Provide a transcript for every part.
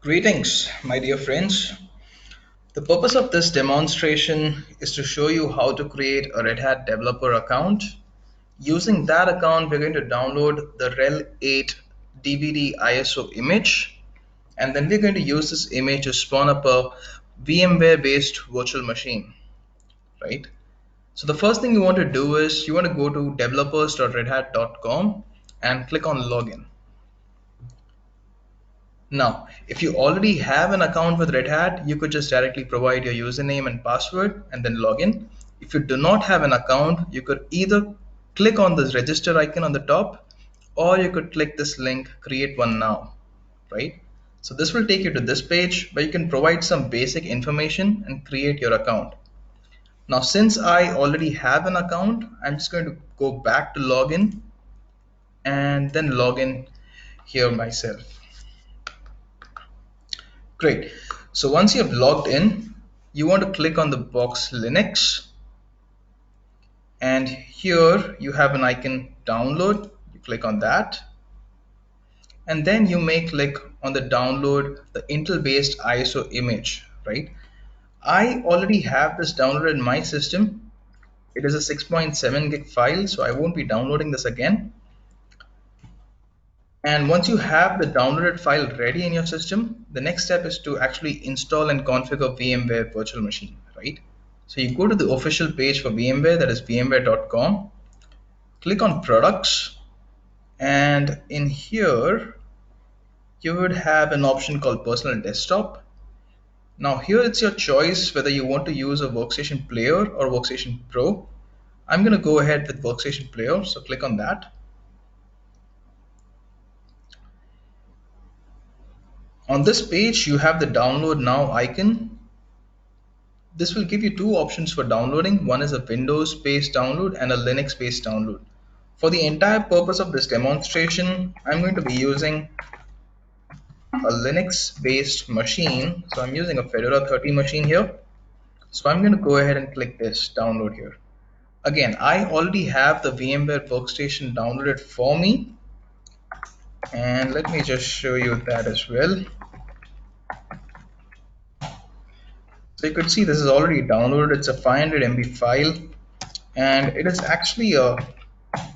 Greetings, my dear friends. The purpose of this demonstration is to show you how to create a Red Hat developer account. Using that account, we're going to download the RHEL 8 DVD ISO image, and then we're going to use this image to spawn up a VMware based virtual machine, right? So the first thing you want to do is you want to go to developers.redhat.com and click on login. Now, if you already have an account with Red Hat, you could just directly provide your username and password and then log in. If you do not have an account, you could either click on this register icon on the top, or you could click this link, create one now, right? So this will take you to this page where you can provide some basic information and create your account. Now, since I already have an account, I'm just going to go back to login and then log in here myself. Great. So once you have logged in, you want to click on the box Linux, and here you have an icon download. You click on that, and then you may click on the download the Intel based ISO image, right? I already have this downloaded in my system. It is a 6.7 gig file, so I won't be downloading this again. And once you have the downloaded file ready in your system, the next step is to actually install and configure VMware virtual machine, right? So you go to the official page for VMware, that is vmware.com, click on products, and in here, you would have an option called personal desktop. Now here it's your choice whether you want to use a workstation player or workstation pro. I'm going to go ahead with workstation player, so click on that. On this page, you have the download now icon. This will give you two options for downloading. One is a Windows based download and a Linux based download. For the entire purpose of this demonstration, I'm going to be using a Linux based machine. So I'm using a Fedora 30 machine here. So I'm going to go ahead and click this download here. Again, I already have the VMware workstation downloaded for me. And let me just show you that as well. So you could see this is already downloaded. It's a 500 MB file, and it is actually a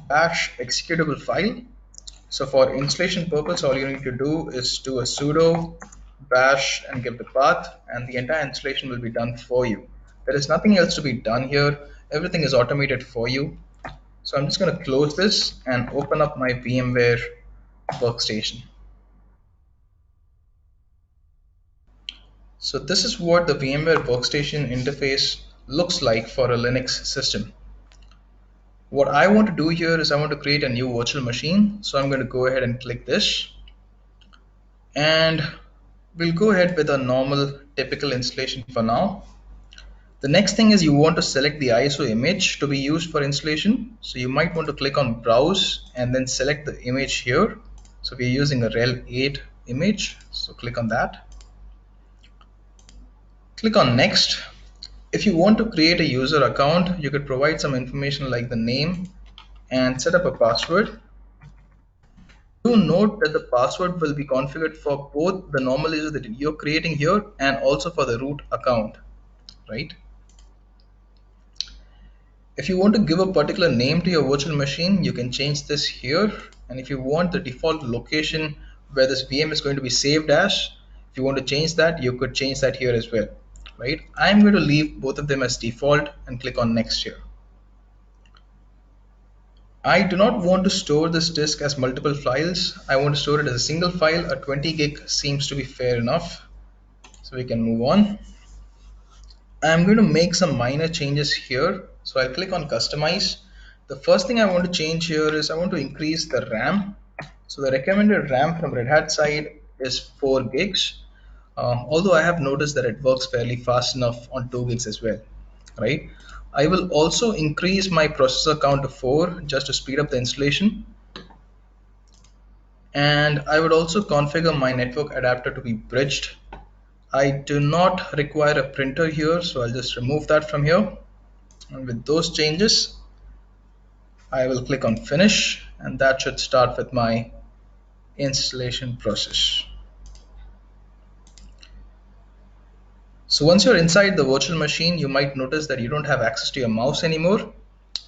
bash executable file. So for installation purpose, all you need to do is do a sudo bash and give the path, and the entire installation will be done for you. There is nothing else to be done here. Everything is automated for you. So I'm just going to close this and open up my VMware workstation. So this is what the VMware workstation interface looks like for a Linux system. What I want to do here is I want to create a new virtual machine. So I'm going to go ahead and click this, and we'll go ahead with a normal typical installation for now. The next thing is you want to select the ISO image to be used for installation. So you might want to click on browse and then select the image here. So we're using a RHEL 8 image. So click on that. Click on next. If you want to create a user account, you could provide some information like the name and set up a password. Do note that the password will be configured for both the normal user that you're creating here and also for the root account, right? If you want to give a particular name to your virtual machine, you can change this here. And if you want the default location where this VM is going to be saved as, if you want to change that, you could change that here as well, right? I'm going to leave both of them as default and click on next here. I do not want to store this disk as multiple files. I want to store it as a single file. A 20 gig seems to be fair enough. So we can move on. I'm going to make some minor changes here. So I'll click on customize. The first thing I want to change here is I want to increase the RAM. So the recommended RAM from Red Hat side is 4 gigs. Although I have noticed that it works fairly fast enough on 2 gigs as well, right? I will also increase my processor count to 4 just to speed up the installation. And I would also configure my network adapter to be bridged. I do not require a printer here, so I'll just remove that from here. And with those changes, I will click on finish, and that should start with my installation process. So once you're inside the virtual machine, you might notice that you don't have access to your mouse anymore.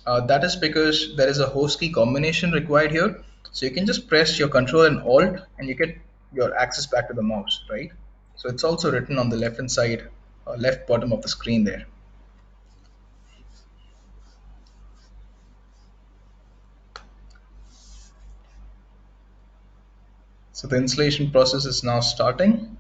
That is because there is a host key combination required here. So you can just press your Control and Alt and you get your access back to the mouse, right? So it's also written on the left hand side, left bottom of the screen there. So the installation process is now starting.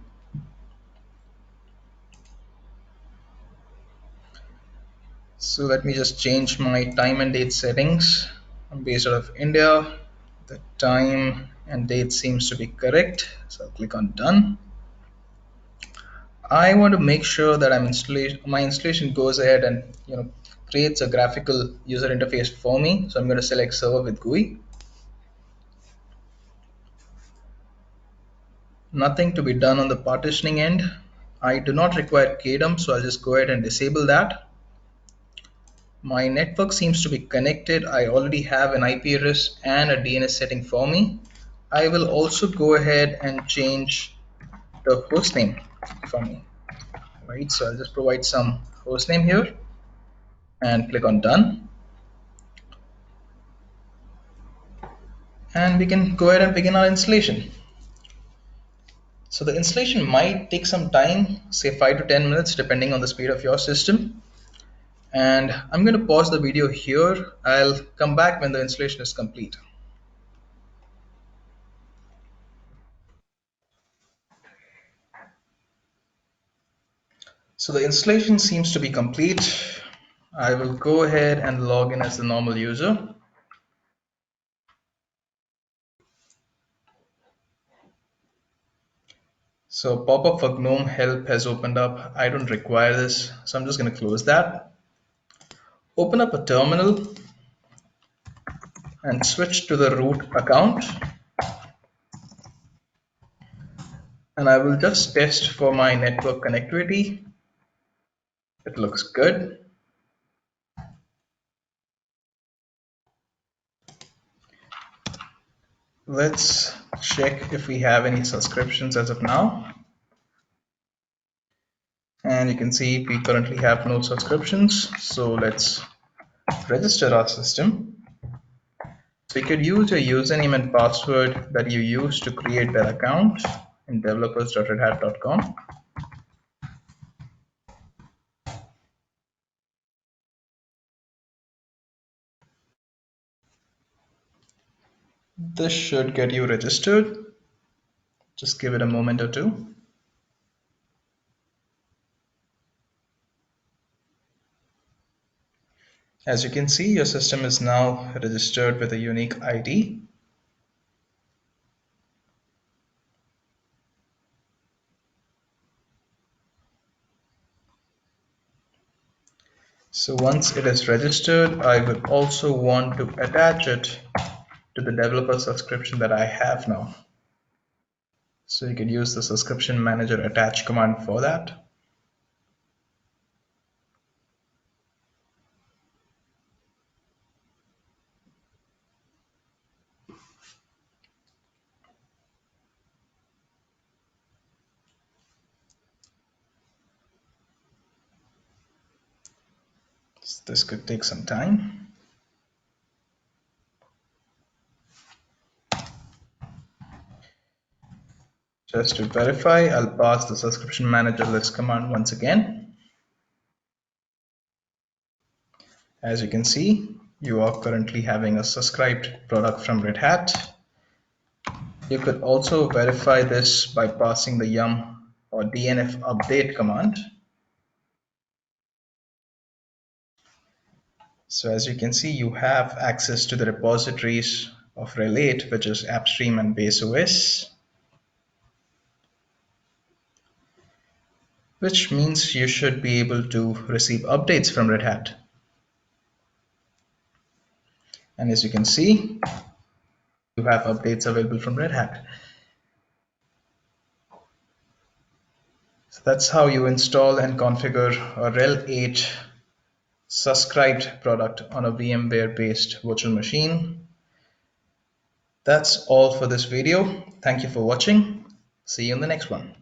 So let me just change my time and date settings. I'm based out of India. The time and date seems to be correct. So I'll click on done. I want to make sure that my installation goes ahead and creates a graphical user interface for me. So I'm going to select server with GUI. Nothing to be done on the partitioning end. I do not require KDUM, so I'll just go ahead and disable that. My network seems to be connected. I already have an IP address and a DNS setting for me. I will also go ahead and change the hostname for me. Right, so I'll just provide some hostname here and click on done. And we can go ahead and begin our installation. So the installation might take some time, say 5 to 10 minutes, depending on the speed of your system. And I'm going to pause the video here. I'll come back when the installation is complete. So the installation seems to be complete. I will go ahead and log in as the normal user. So a pop-up for GNOME help has opened up. I don't require this, so I'm just going to close that. Open up a terminal and switch to the root account. And I will just test for my network connectivity. It looks good. Let's check if we have any subscriptions as of now. And you can see we currently have no subscriptions. So let's register our system. So you could use your username and password that you used to create that account in developers.redhat.com. This should get you registered. Just give it a moment or two. As you can see, your system is now registered with a unique ID. So once it is registered, I will also want to attach it to the developer subscription that I have now. So you can use the subscription manager attach command for that. This could take some time. Just to verify, I'll pass the subscription manager list command once again. As you can see, you are currently having a subscribed product from Red Hat. You could also verify this by passing the yum or dnf update command. So as you can see, you have access to the repositories of RHEL8, which is AppStream and Base OS, which means you should be able to receive updates from Red Hat. And as you can see, you have updates available from Red Hat. So that's how you install and configure a RHEL8 subscribed product on a VMware based virtual machine. That's all for this video. Thank you for watching. See you in the next one.